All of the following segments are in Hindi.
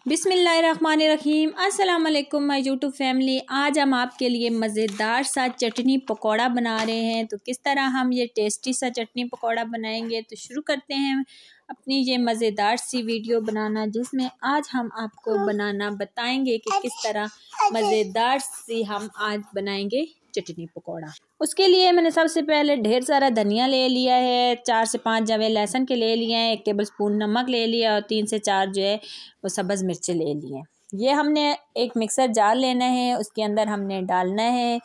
बिस्मिल्लाहिर्रहमानिर्रहीम। अस्सलाम वालेकुम माय यूट्यूब फैमिली। आज हम आपके लिए मज़ेदार सा चटनी पकौड़ा बना रहे हैं। तो किस तरह हम ये टेस्टी सा चटनी पकौड़ा बनाएंगे, तो शुरू करते हैं अपनी ये मज़ेदार सी वीडियो बनाना, जिसमें आज हम आपको बनाना बताएंगे कि किस तरह मज़ेदार सी हम आज बनाएंगे चटनी पकौड़ा। उसके लिए मैंने सबसे पहले ढेर सारा धनिया ले लिया है, 4 से 5 जवे लहसुन के ले लिए हैं, 1 टेबलस्पून नमक ले लिया और 3 से 4 जो है वो सब्ज़ मिर्चें ले लिए हैं। ये हमने एक मिक्सर जार लेना है, उसके अंदर हमने डालना है,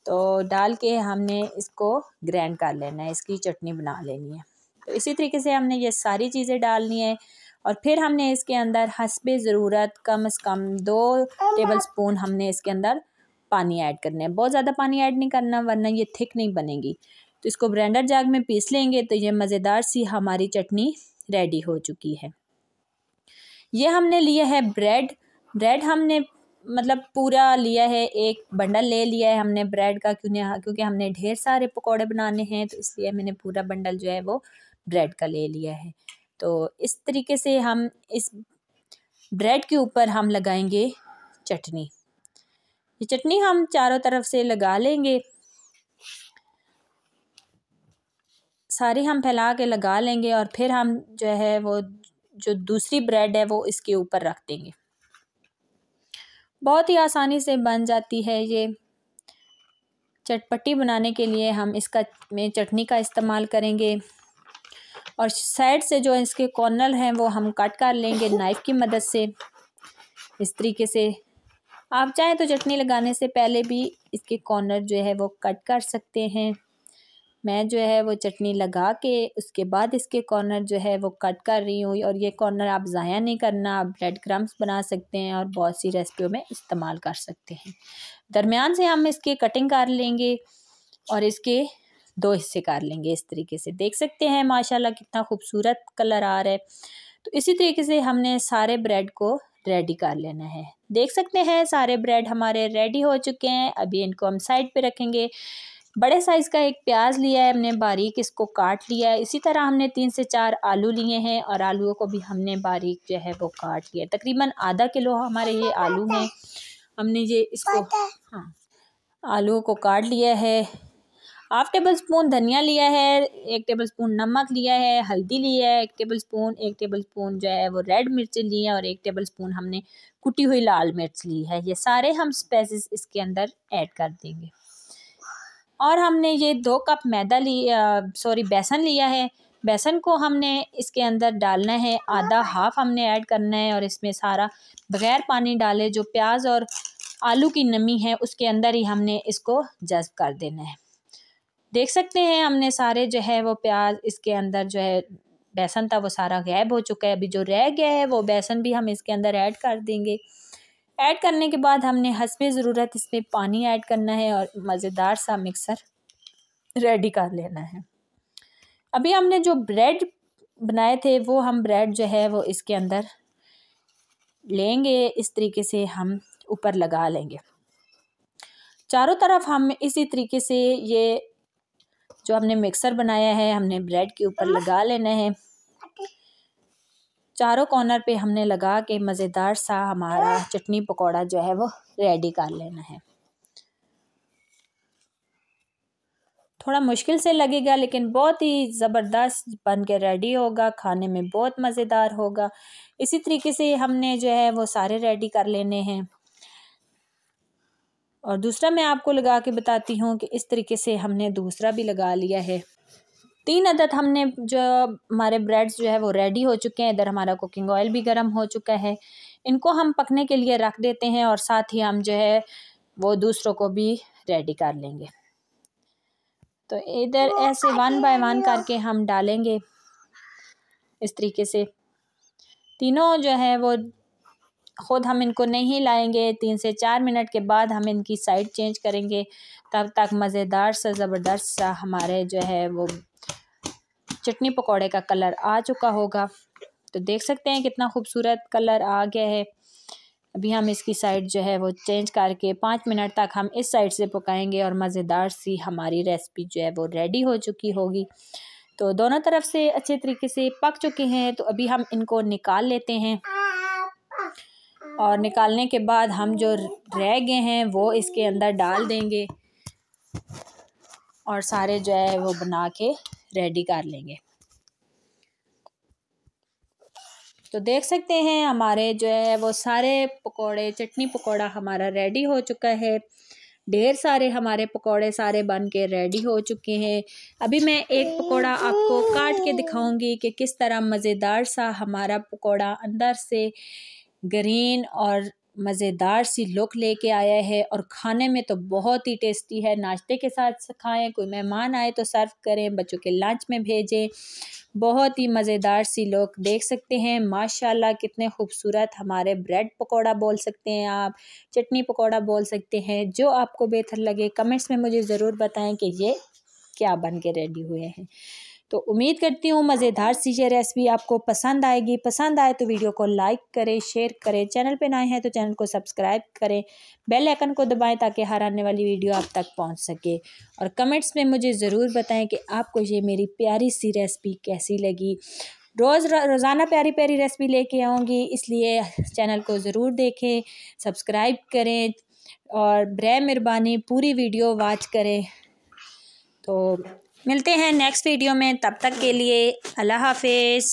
तो डाल के हमने इसको ग्राइंड कर लेना है, इसकी चटनी बना लेनी है। तो इसी तरीके से हमने ये सारी चीज़ें डालनी है और फिर हमने इसके अंदर हस्बे ज़रूरत कम से कम 2 टेबलस्पून हमने इसके अंदर पानी ऐड करना है। बहुत ज़्यादा पानी ऐड नहीं करना, वरना ये थिक नहीं बनेगी। तो इसको ब्लेंडर जार में पीस लेंगे तो ये मज़ेदार सी हमारी चटनी रेडी हो चुकी है। ये हमने लिया है ब्रेड हमने मतलब पूरा लिया है, एक बंडल ले लिया है हमने ब्रेड का, क्योंकि हमने ढेर सारे पकौड़े बनाने हैं, तो इसलिए मैंने पूरा बंडल जो है वो ब्रेड का ले लिया है। तो इस तरीके से हम इस ब्रेड के ऊपर हम लगाएंगे चटनी। ये चटनी हम चारों तरफ से लगा लेंगे, सारी हम फैला के लगा लेंगे और फिर हम जो है वो जो दूसरी ब्रेड है वो इसके ऊपर रख देंगे। बहुत ही आसानी से बन जाती है ये। चटपटी बनाने के लिए हम इसका में चटनी का इस्तेमाल करेंगे और साइड से जो इसके कॉर्नर हैं वो हम कट कर लेंगे नाइफ़ की मदद से। इस तरीके से आप चाहें तो चटनी लगाने से पहले भी इसके कॉर्नर जो है वो कट कर सकते हैं। मैं जो है वो चटनी लगा के उसके बाद इसके कॉर्नर जो है वो कट कर रही हूँ, और ये कॉर्नर आप ज़ाया नहीं करना, आप ब्रेड क्रम्स बना सकते हैं और बहुत सी रेसिपियों में इस्तेमाल कर सकते हैं। दरमियान से हम इसके कटिंग कर लेंगे और इसके 2 हिस्से कर लेंगे। इस तरीके से देख सकते हैं माशाल्लाह कितना खूबसूरत कलर आ रहा है। तो इसी तरीके से हमने सारे ब्रेड को रेडी कर लेना है। देख सकते हैं सारे ब्रेड हमारे रेडी हो चुके हैं। अभी इनको हम साइड पे रखेंगे। बड़े साइज़ का एक प्याज लिया है हमने, बारीक इसको काट लिया है। इसी तरह हमने 3 से 4 आलू लिए हैं और आलूओं को भी हमने बारीक जो है वो काट लिया है। तकरीबन आधा किलो हमारे ये आलू हैं। हमने ये इसको आलूओं को काट लिया है। 1/2 टेबलस्पून धनिया लिया है, 1 टेबलस्पून नमक लिया है, हल्दी लिया है 1 टेबलस्पून जो है वो रेड मिर्च ली है और 1 टेबलस्पून हमने कुटी हुई लाल मिर्च ली है। ये सारे हम स्पाइसेस इसके अंदर ऐड कर देंगे। और हमने ये 2 कप बेसन लिया है। बेसन को हमने इसके अंदर डालना है, आधा हाफ हमने ऐड करना है और इसमें सारा बग़ैर पानी डाले जो प्याज और आलू की नमी है उसके अंदर ही हमने इसको जज़्ब कर देना है। देख सकते हैं हमने सारे जो है वो प्याज इसके अंदर जो है बेसन था वो सारा गायब हो चुका है। अभी जो रह गया है वो बेसन भी हम इसके अंदर ऐड कर देंगे। ऐड करने के बाद हमने हस्बे ज़रूरत इसमें पानी ऐड करना है और मज़ेदार सा मिक्सर रेडी कर लेना है। अभी हमने जो ब्रेड बनाए थे वो हम ब्रेड जो है वो इसके अंदर लेंगे, इस तरीके से हम ऊपर लगा लेंगे। चारों तरफ हम इसी तरीके से ये जो हमने मिक्सर बनाया है हमने ब्रेड के ऊपर लगा लेना है। चारों कॉर्नर पे हमने लगा के मज़ेदार सा हमारा चटनी पकौड़ा जो है वो रेडी कर लेना है। थोड़ा मुश्किल से लगेगा लेकिन बहुत ही ज़बरदस्त बन के रेडी होगा, खाने में बहुत मज़ेदार होगा। इसी तरीके से हमने जो है वो सारे रेडी कर लेने हैं। और दूसरा मैं आपको लगा के बताती हूँ कि इस तरीके से हमने दूसरा भी लगा लिया है। 3 अदद हमने जो हमारे ब्रेड्स जो है वो रेडी हो चुके हैं। इधर हमारा कुकिंग ऑयल भी गर्म हो चुका है। इनको हम पकने के लिए रख देते हैं और साथ ही हम जो है वो दूसरों को भी रेडी कर लेंगे। तो इधर ऐसे 1 बाय 1 करके हम डालेंगे। इस तरीके से तीनों जो है वो ख़ुद हम इनको नहीं लाएंगे, 3 से 4 मिनट के बाद हम इनकी साइड चेंज करेंगे। तब तक मज़ेदार सा ज़बरदस्त सा हमारे जो है वो चटनी पकौड़े का कलर आ चुका होगा। तो देख सकते हैं कितना खूबसूरत कलर आ गया है। अभी हम इसकी साइड जो है वो चेंज करके 5 मिनट तक हम इस साइड से पकाएंगे और मज़ेदार सी हमारी रेसिपी जो है वो रेडी हो चुकी होगी। तो दोनों तरफ से अच्छे तरीके से पक चुके हैं। तो अभी हम इनको निकाल लेते हैं। और निकालने के बाद हम जो रह गए हैं वो इसके अंदर डाल देंगे और सारे जो है वो बना के रेडी कर लेंगे। तो देख सकते हैं हमारे जो है वो सारे पकोड़े, चटनी पकोड़ा हमारा रेडी हो चुका है। ढेर सारे हमारे पकोड़े सारे बन के रेडी हो चुके हैं। अभी मैं एक पकोड़ा आपको काट के दिखाऊंगी कि किस तरह मज़ेदार सा हमारा पकोड़ा अंदर से ग्रीन और मज़ेदार सी लुक लेके आया है और खाने में तो बहुत ही टेस्टी है। नाश्ते के साथ खाएं, कोई मेहमान आए तो सर्व करें, बच्चों के लंच में भेजें। बहुत ही मज़ेदार सी लुक देख सकते हैं माशाल्लाह, कितने खूबसूरत हमारे ब्रेड पकोड़ा बोल सकते हैं आप, चटनी पकोड़ा बोल सकते हैं। जो आपको बेहतर लगे कमेंट्स में मुझे ज़रूर बताएं कि ये क्या बन के रेडी हुए हैं। तो उम्मीद करती हूँ मज़ेदार सी ये रेसिपी आपको पसंद आएगी। पसंद आए तो वीडियो को लाइक करें, शेयर करें, चैनल पे नए हैं तो चैनल को सब्सक्राइब करें, बेल आइकन को दबाएं ताकि हर आने वाली वीडियो आप तक पहुंच सके। और कमेंट्स में मुझे ज़रूर बताएं कि आपको ये मेरी प्यारी सी रेसिपी कैसी लगी। रोज़ाना प्यारी प्यारी रेसिपी लेके आऊँगी, इसलिए चैनल को ज़रूर देखें, सब्सक्राइब करें और बराए मेहरबानी पूरी वीडियो वॉच करें। तो मिलते हैं नेक्स्ट वीडियो में, तब तक के लिए अल्लाह हाफिज़।